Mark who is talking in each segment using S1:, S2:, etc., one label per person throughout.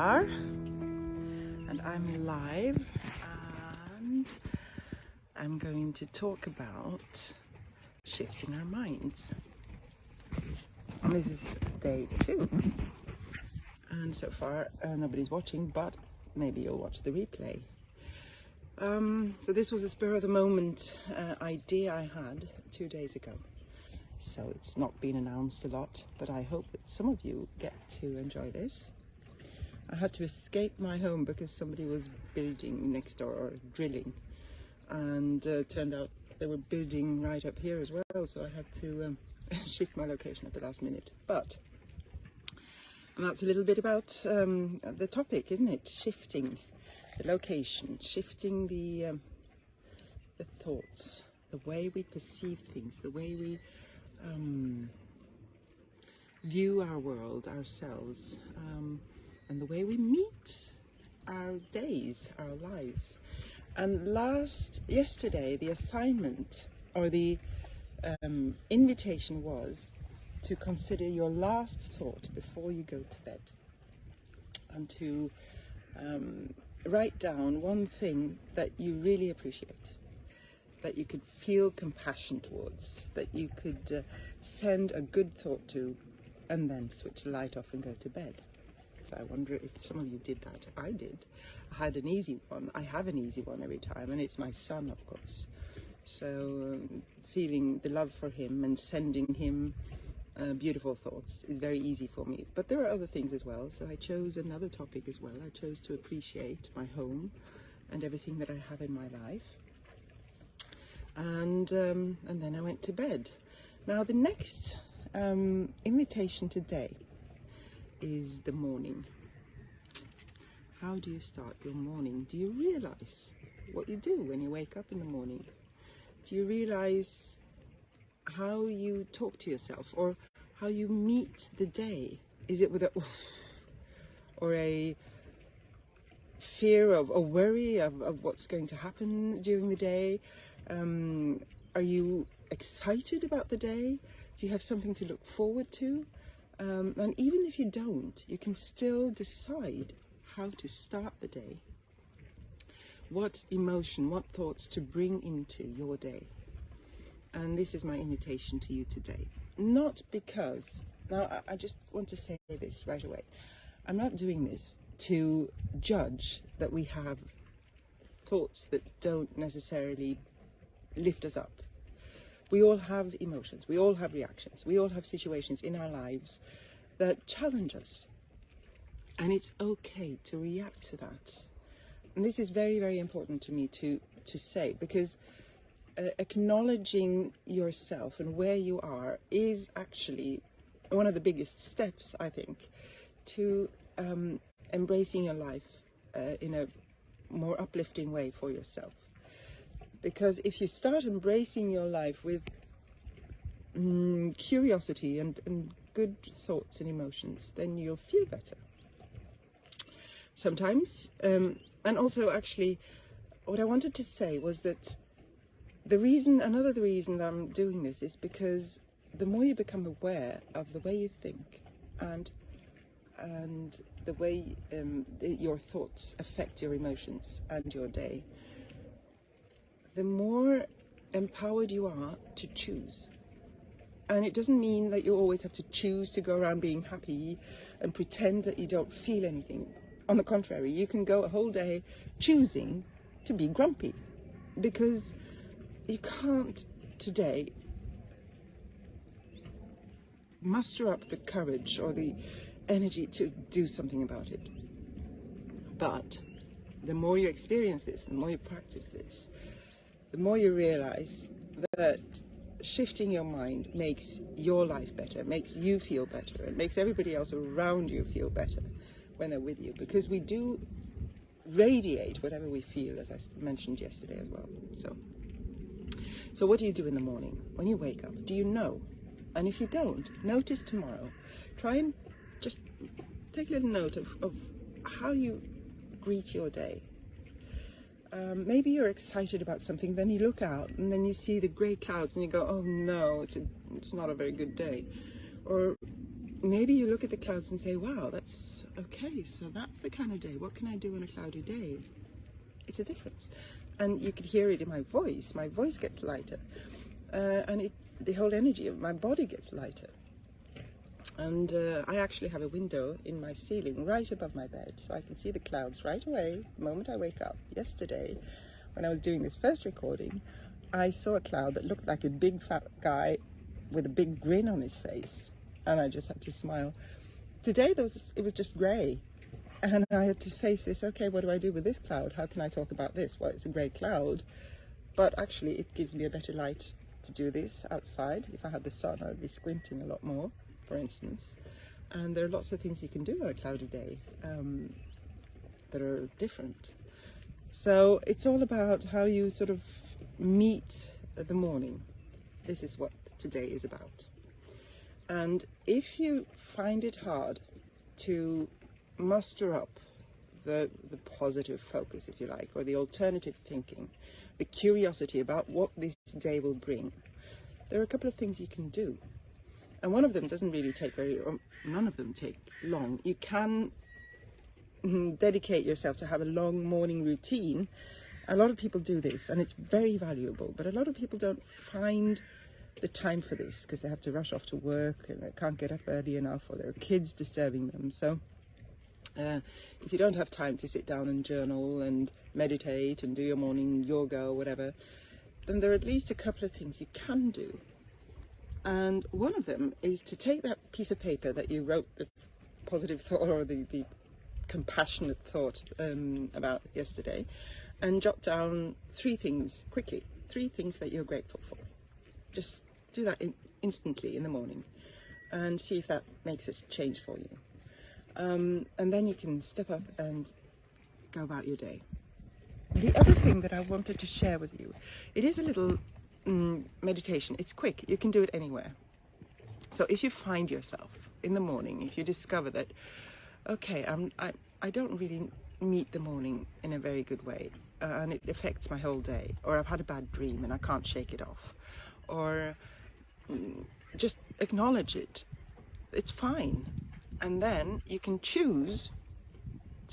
S1: are, and I'm live, and I'm going to talk about shifting our minds. And this is day 2, and so far nobody's watching, but maybe you'll watch the replay. So this was a spur-of-the-moment idea I had 2 days ago. So it's not been announced a lot, but I hope that some of you get to enjoy this. I had to escape my home because somebody was building next door, or drilling, and turned out they were building right up here as well, so I had to shift my location at the last minute. But that's a little bit about the topic, isn't it? Shifting the location, shifting the thoughts, the way we perceive things, the way we view our world, ourselves, and the way we meet our days, our lives. And yesterday, the assignment or the invitation was to consider your last thought before you go to bed, and to write down one thing that you really appreciate, that you could feel compassion towards, that you could send a good thought to, and then switch the light off and go to bed. So I wonder if some of you did that. I did. I had an easy one. I have an easy one every time, and it's my son, of course. So feeling the love for him and sending him beautiful thoughts is very easy for me. But there are other things as well, so I chose another topic as well. I chose to appreciate my home and everything that I have in my life. And then I went to bed. Now the next invitation today is the morning. How do you start your morning? Do you realize what you do when you wake up in the morning? Do you realize how you talk to yourself, or how you meet the day? Is it with a oof, or a fear of, a worry of what's going to happen during the day? Are you excited about the day? Do you have something to look forward to? And even if you don't, you can still decide how to start the day. What emotion, what thoughts to bring into your day. And this is my invitation to you today. Not because, now I just want to say this right away. I'm not doing this to judge that we have thoughts that don't necessarily lift us up. We all have emotions, we all have reactions, we all have situations in our lives that challenge us. And it's okay to react to that. And this is very, very important to me to say, because acknowledging yourself and where you are is actually one of the biggest steps, I think, to embracing your life in a more uplifting way for yourself. Because if you start embracing your life with curiosity and good thoughts and emotions, then you'll feel better. Sometimes, and also actually, what I wanted to say was that another reason that I'm doing this is because the more you become aware of the way you think and the way your thoughts affect your emotions and your day, the more empowered you are to choose. And it doesn't mean that you always have to choose to go around being happy and pretend that you don't feel anything. On the contrary, you can go a whole day choosing to be grumpy, because you can't today muster up the courage or the energy to do something about it. But the more you experience this, the more you practice this, the more you realize that shifting your mind makes your life better, makes you feel better, and makes everybody else around you feel better when they're with you, because we do radiate whatever we feel, as I mentioned yesterday as well. So what do you do in the morning when you wake up? Do you know? And if you don't, notice tomorrow. Try and just take a little note of how you greet your day. Maybe you're excited about something, then you look out and then you see the grey clouds and you go, oh no, it's not a very good day. Or maybe you look at the clouds and say, wow, that's okay, so that's the kind of day. What can I do on a cloudy day? It's a difference. And you can hear it in my voice. My voice gets lighter. And the whole energy of my body gets lighter. And I actually have a window in my ceiling right above my bed, so I can see the clouds right away the moment I wake up. Yesterday, when I was doing this first recording, I saw a cloud that looked like a big fat guy with a big grin on his face, and I just had to smile. Today it was just grey, and I had to face this. Okay, what do I do with this cloud? How can I talk about this? Well, it's a grey cloud, but actually it gives me a better light to do this outside. If I had the sun, I'd be squinting a lot more, for instance. And there are lots of things you can do on a cloudy day that are different. So it's all about how you sort of meet the morning. This is what today is about. And if you find it hard to muster up the positive focus, if you like, or the alternative thinking, the curiosity about what this day will bring, there are a couple of things you can do. And one of them doesn't really take none of them take long. You can dedicate yourself to have a long morning routine. A lot of people do this, and it's very valuable, but a lot of people don't find the time for this because they have to rush off to work and they can't get up early enough, or there are kids disturbing them. So if you don't have time to sit down and journal and meditate and do your morning yoga or whatever, then there are at least a couple of things you can do. And one of them is to take that piece of paper that you wrote the positive thought or the compassionate thought about yesterday, and jot down 3 things quickly, 3 things that you're grateful for. Just do that instantly in the morning and see if that makes a change for you. And then you can step up and go about your day. The other thing that I wanted to share with you, it is a little meditation. It's quick. You can do it anywhere. So if you find yourself in the morning, if you discover that, okay, I don't really meet the morning in a very good way, and it affects my whole day, or I've had a bad dream and I can't shake it off, or just acknowledge it. It's fine. And then you can choose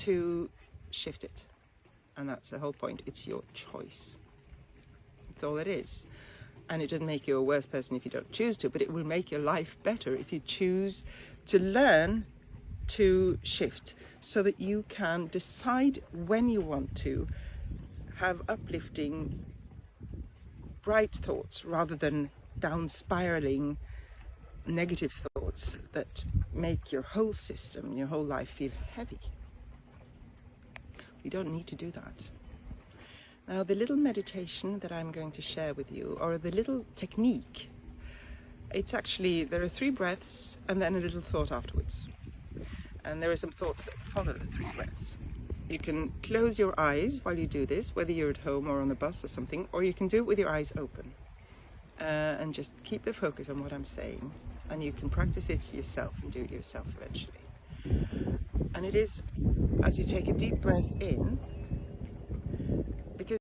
S1: to shift it. And that's the whole point. It's your choice. That's all it is. And it doesn't make you a worse person if you don't choose to, but it will make your life better if you choose to learn to shift, so that you can decide when you want to have uplifting, bright thoughts rather than down spiraling negative thoughts that make your whole system, your whole life feel heavy. We don't need to do that. Now, the little meditation that I'm going to share with you, or the little technique, it's actually, there are 3 breaths and then a little thought afterwards. And there are some thoughts that follow the 3 breaths. You can close your eyes while you do this, whether you're at home or on the bus or something, or you can do it with your eyes open. And just keep the focus on what I'm saying. And you can practice it yourself and do it yourself eventually. And it is, as you take a deep breath in, because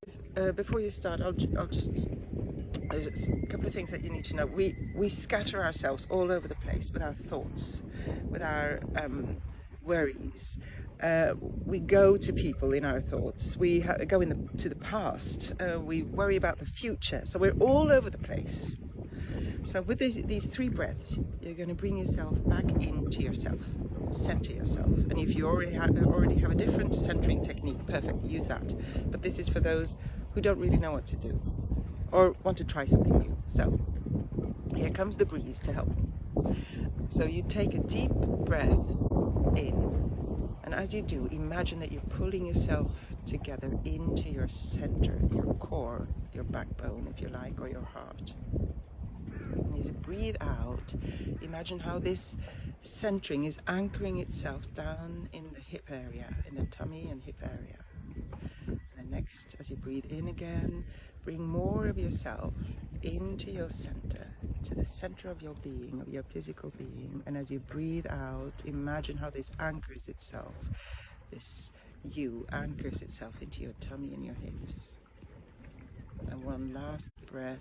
S1: before you start, there's a couple of things that you need to know. We scatter ourselves all over the place with our thoughts, with our worries. We go to people in our thoughts. We go to the past. We worry about the future. So we're all over the place. So with these 3 breaths, you're going to bring yourself back into yourself, center yourself. And if you already have a different centering technique, perfect, use that. But this is for those who don't really know what to do or want to try something new. So here comes the breeze to help. So you take a deep breath in, and as you do, imagine that you're pulling yourself together into your center, your core, your backbone, if you like, or your heart. And as you breathe out, imagine how this centering is anchoring itself down in the hip area, in the tummy and hip area. And then next, as you breathe in again, bring more of yourself into your center, to the center of your being, of your physical being. And as you breathe out, imagine how this anchors itself, this you anchors itself into your tummy and your hips. And one last breath.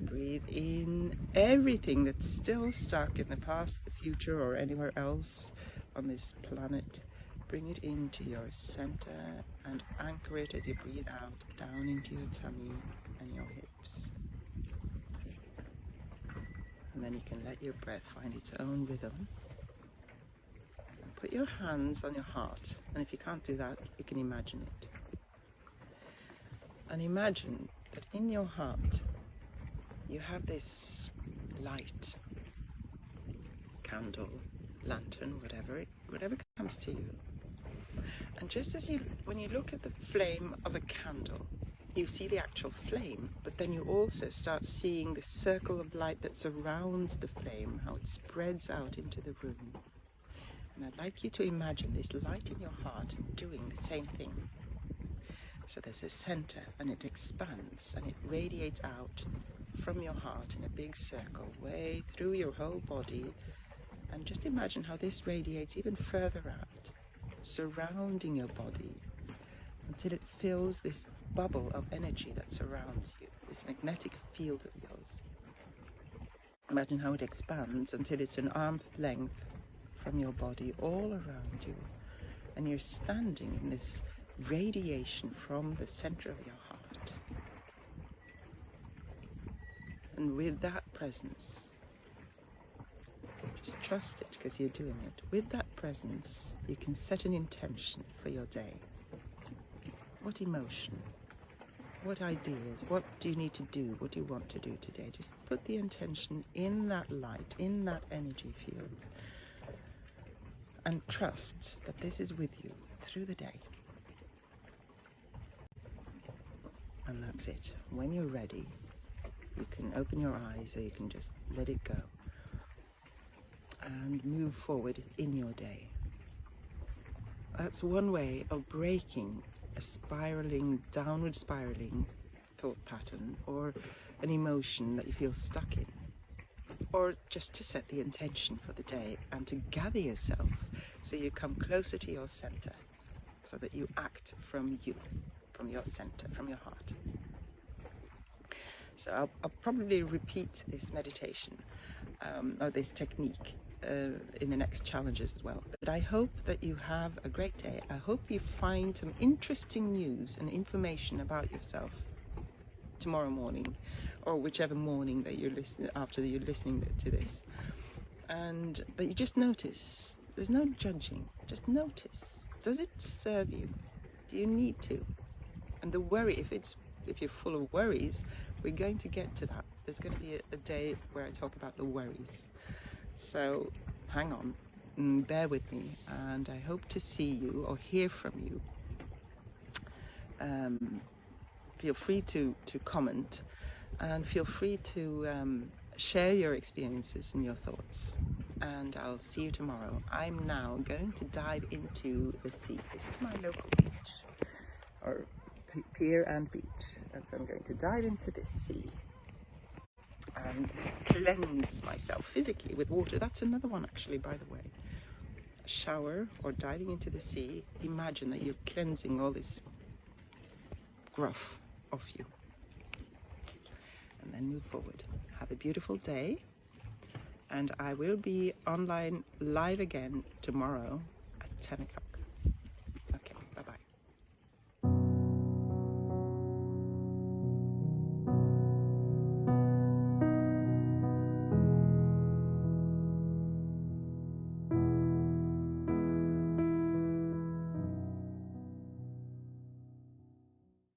S1: Breathe in everything that's still stuck in the past, the future, or anywhere else. on this planet, bring it into your center and anchor it as you breathe out down into your tummy and your hips. And then you can let your breath find its own rhythm. And put your hands on your heart. And if you can't do that, you can imagine it. And imagine that in your heart you have this light, candle, lantern, whatever comes to you. And just as when you look at the flame of a candle, you see the actual flame, but then you also start seeing the circle of light that surrounds the flame, how it spreads out into the room. And I'd like you to imagine this light in your heart doing the same thing. So there's a center, and it expands, and it radiates out from your heart in a big circle, way through your whole body. And just imagine how this radiates even further out, surrounding your body, until it fills this bubble of energy that surrounds you, this magnetic field of yours. Imagine how it expands until it's an arm's length from your body all around you, and you're standing in this radiation from the center of your heart. And with that presence, just trust it because you're doing it. With that presence, you can set an intention for your day. What emotion? What ideas? What do you need to do? What do you want to do today? Just put the intention in that light, in that energy field, and trust that this is with you through the day. And that's it. When you're ready, you can open your eyes, or you can just let it go and move forward in your day. That's one way of breaking a downward spiraling thought pattern, or an emotion that you feel stuck in, or just to set the intention for the day and to gather yourself so you come closer to your center, so that you act from you, from your center, from your heart. So I'll probably repeat this meditation or this technique in the next challenges as well. But I hope that you have a great day. I hope you find some interesting news and information about yourself tomorrow morning, or whichever morning that you're listening, after you're listening to this. But you just notice. There's no judging. Just notice. Does it serve you? Do you need to? And the worry, if you're full of worries, we're going to get to that. There's going to be a day where I talk about the worries. So hang on, bear with me, and I hope to see you or hear from you. Feel free to comment, and feel free to share your experiences and your thoughts. And I'll see you tomorrow. I'm now going to dive into the sea. This is my local beach, or pier and beach. And so I'm going to dive into this sea and cleanse myself physically with water. That's another one, actually, by the way. A shower or diving into the sea. Imagine that you're cleansing all this gruff off you. And then move forward. Have a beautiful day. And I will be online live again tomorrow at 10 o'clock.